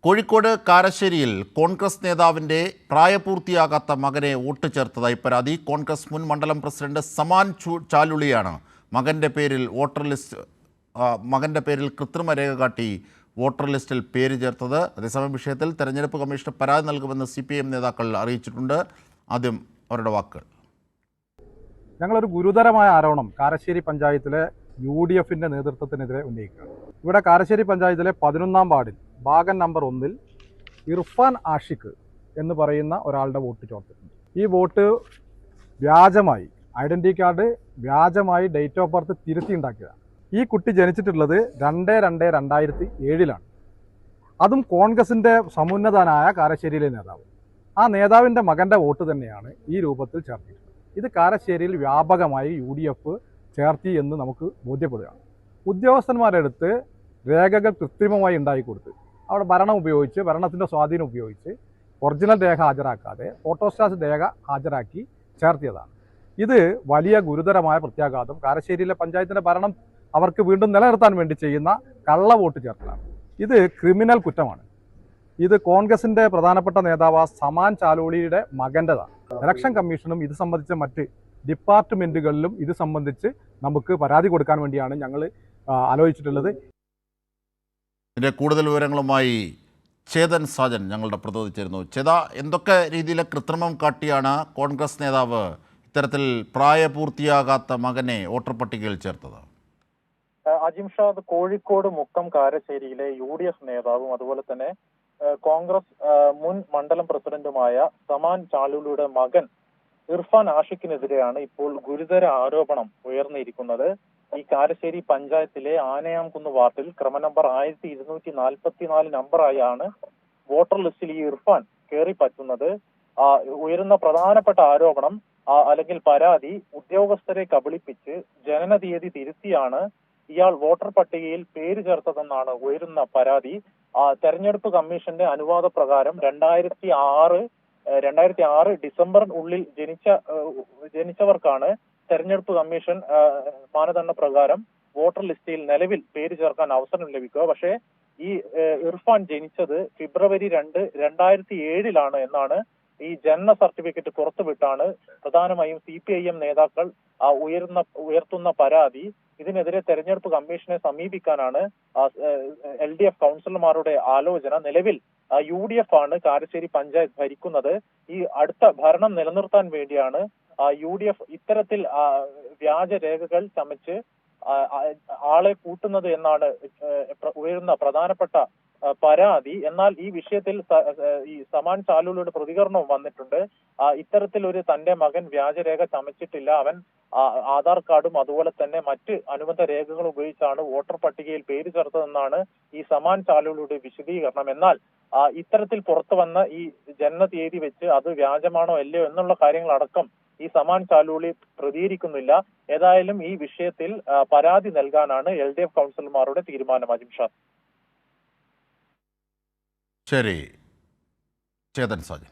കോഴിക്കോട് കാരശ്ശേരിയിൽ കോൺഗ്രസ് നേതാവിൻ്റെ പ്രായപൂർത്തിയാകാത്ത മകനെ വോട്ട് ചേർത്തതായി പരാതി. കോൺഗ്രസ് മുൻ മണ്ഡലം പ്രസിഡന്റ് സമാൻ ചാലുളിയാണ് മകൻ്റെ പേരിൽ കൃത്രിമ രേഖ കാട്ടി വോട്ടർ ലിസ്റ്റിൽ പേര് ചേർത്തത്. അതേസമയം വിഷയത്തിൽ തെരഞ്ഞെടുപ്പ് കമ്മീഷന് പരാതി നൽകുമെന്ന് CPIM നേതാക്കൾ അറിയിച്ചിട്ടുണ്ട്. ആദ്യം അവരുടെ വാക്കുകൾ. ഞങ്ങളൊരു ഗുരുതരമായ ആരോപണം കാരശ്ശേരി പഞ്ചായത്തിലെ UDFിൻ്റെ നേതൃത്വത്തിനെതിരെ ഉന്നയിക്കുകയാണ്. ഇവിടെ കാരശ്ശേരി പഞ്ചായത്തിലെ 11-ാം വാർഡിൽ ഭാഗം നമ്പർ 1-ൽ ഇർഫാൻ ആഷിഖ് എന്ന് പറയുന്ന ഒരാളുടെ വോട്ട് ചോർത്തിട്ടുണ്ട്. ഈ വോട്ട് വ്യാജമായി, ഐഡൻറ്റി കാർഡ് വ്യാജമായി, ഡേറ്റ് ഓഫ് ബർത്ത് തിരുത്തി ഉണ്ടാക്കിയതാണ്. ഈ കുട്ടി ജനിച്ചിട്ടുള്ളത് 2/2/2007 അതും കോൺഗ്രസിൻ്റെ സമുന്നതനായ കാരശ്ശേരിയിലെ നേതാവ്. ആ നേതാവിൻ്റെ മകൻ്റെ വോട്ട് തന്നെയാണ് ഈ രൂപത്തിൽ ചേർത്തിട്ടുള്ളത്. ഇത് കാരശ്ശേരിയിൽ വ്യാപകമായി UDF ചേർത്തി എന്ന് നമുക്ക് ബോധ്യപ്പെടുകയാണ്. ഉദ്യോഗസ്ഥന്മാരുടെ അടുത്ത് രേഖകൾ കൃത്രിമമായി ഉണ്ടായിക്കൊടുത്ത് അവിടെ ഭരണത്തിൻ്റെ സ്വാധീനം ഉപയോഗിച്ച് ഒറിജിനൽ രേഖ ഹാജരാക്കാതെ ഫോട്ടോസ്റ്റാറ്റ് രേഖ ഹാജരാക്കി ചേർത്തിയതാണ്. ഇത് വലിയ ഗുരുതരമായ പ്രത്യാഘാതം, കാരശ്ശേരിയിലെ പഞ്ചായത്തിൻ്റെ ഭരണം അവർക്ക് വീണ്ടും നിലനിർത്താൻ വേണ്ടി ചെയ്യുന്ന കള്ള വോട്ട് ചേർക്കലാണ്. ഇത് ക്രിമിനൽ കുറ്റമാണ്. ഇത് കോൺഗ്രസിൻ്റെ പ്രധാനപ്പെട്ട നേതാവ് സമാൻ ചാലുളിയുടെ മകൻ്റെതാണ്. ഇലക്ഷൻ കമ്മീഷനും ഇത് സംബന്ധിച്ച മറ്റ് ഡിപ്പാർട്ട്മെൻറ്റുകളിലും ഇത് സംബന്ധിച്ച് നമുക്ക് പരാതി കൊടുക്കാൻ വേണ്ടിയാണ് ഞങ്ങൾ ആലോചിച്ചിട്ടുള്ളത്. ഇതിൻ്റെ കൂടുതൽ വിവരങ്ങളുമായി ചേതൻ സാജൻ ഞങ്ങളുടെ പ്രതിനിധി ചേരുന്നു. ചേത, എന്തൊക്കെ രീതിയിലെ കൃത്രിമം കാട്ടിയാണ് കോൺഗ്രസ് നേതാവ് ഇത്തരത്തിൽ പ്രായപൂർത്തിയാകാത്ത മകനെ വോട്ടർ പട്ടികയിൽ ചേർത്തത്? അജിംഷാദ് കോഴിക്കോട് മുക്കം കാരശ്ശേരിയിലെ UDF നേതാവും അതുപോലെ തന്നെ കോൺഗ്രസ് മുൻ മണ്ഡലം പ്രസിഡന്റുമായ സമാൻ ചാലുളിയുടെ മകൻ ഇർഫാൻ ആഷിഖിനെതിരെയാണ് ഇപ്പോൾ ഗുരുതര ആരോപണം ഉയർന്നിരിക്കുന്നത്. ഈ കാരശ്ശേരി പഞ്ചായത്തിലെ ആനയാംകുന്ന് വാർഡിൽ ക്രമനമ്പർ 1244 നമ്പറായാണ് വോട്ടർ ലിസ്റ്റിൽ ഈ ഇർഫാൻ കയറി പറ്റുന്നത്. ഉയരുന്ന പ്രധാനപ്പെട്ട ആരോപണം അല്ലെങ്കിൽ പരാതി, ഉദ്യോഗസ്ഥരെ കബളിപ്പിച്ച് ജനന തീയതി തിരുത്തിയാണ് ഇയാൾ വോട്ടർ പട്ടികയിൽ പേര് ചേർത്തതെന്നാണ് ഉയരുന്ന പരാതി. തെരഞ്ഞെടുപ്പ് കമ്മീഷന്റെ അനുവാദ പ്രകാരം 2006 ഡിസംബറിനുള്ളിൽ ജനിച്ചവർക്കാണ് തെരഞ്ഞെടുപ്പ് കമ്മീഷൻ മാനദണ്ഡ പ്രകാരം വോട്ടർ ലിസ്റ്റിൽ നിലവിൽ പേര് ചേർക്കാൻ അവസരം ലഭിക്കുക. പക്ഷേ ഈ ഇർഫാൻ ജനിച്ചത് ഫെബ്രുവരി 2, 2007 എന്നാണ് ഈ ജനന സർട്ടിഫിക്കറ്റ് പുറത്തുവിട്ടാണ് പ്രധാനമായും CPIM നേതാക്കൾ ഉയർത്തുന്ന പരാതി. ഇതിനെതിരെ തെരഞ്ഞെടുപ്പ് കമ്മീഷനെ സമീപിക്കാനാണ് LDF കൗൺസിലർമാരുടെ ആലോചന. നിലവിൽ UDF ആണ് കാരശ്ശേരി പഞ്ചായത്ത് ഭരിക്കുന്നത്. ഈ അടുത്ത ഭരണം നിലനിർത്താൻ വേണ്ടിയാണ് UDF ഇത്തരത്തിൽ വ്യാജ രേഖകൾ ചമച്ച് ആളെ കൂട്ടുന്നത് എന്നാണ് ഉയരുന്ന പ്രധാനപ്പെട്ട പരാതി. എന്നാൽ ഈ വിഷയത്തിൽ ഈ സമാൻ ചാലുളിയുടെ പ്രതികരണവും വന്നിട്ടുണ്ട്. ഇത്തരത്തിൽ തന്റെ മകൻ വ്യാജരേഖ ചമച്ചിട്ടില്ല, അവൻ ആധാർ കാർഡും അതുപോലെ തന്നെ മറ്റ് അനുബന്ധ രേഖകൾ ഉപയോഗിച്ചാണ് വോട്ടർ പട്ടികയിൽ പേര് ചേർത്തതെന്നാണ് ഈ സമാൻ ചാലുളിയുടെ വിശദീകരണം. എന്നാൽ ഇത്തരത്തിൽ പുറത്തു വന്ന ഈ ജനന തീയതി വെച്ച് അത് വ്യാജമാണോ അല്ലയോ എന്നുള്ള കാര്യങ്ങളടക്കം ഈ സമാൻ ചാലുളി പ്രതികരിക്കുന്നില്ല. ഏതായാലും ഈ വിഷയത്തിൽ പരാതി നൽകാനാണ് LDF കൗൺസിലർമാരുടെ തീരുമാനം. അജിംഷാദ്. ശരി, ചേതൻ സാജൻ.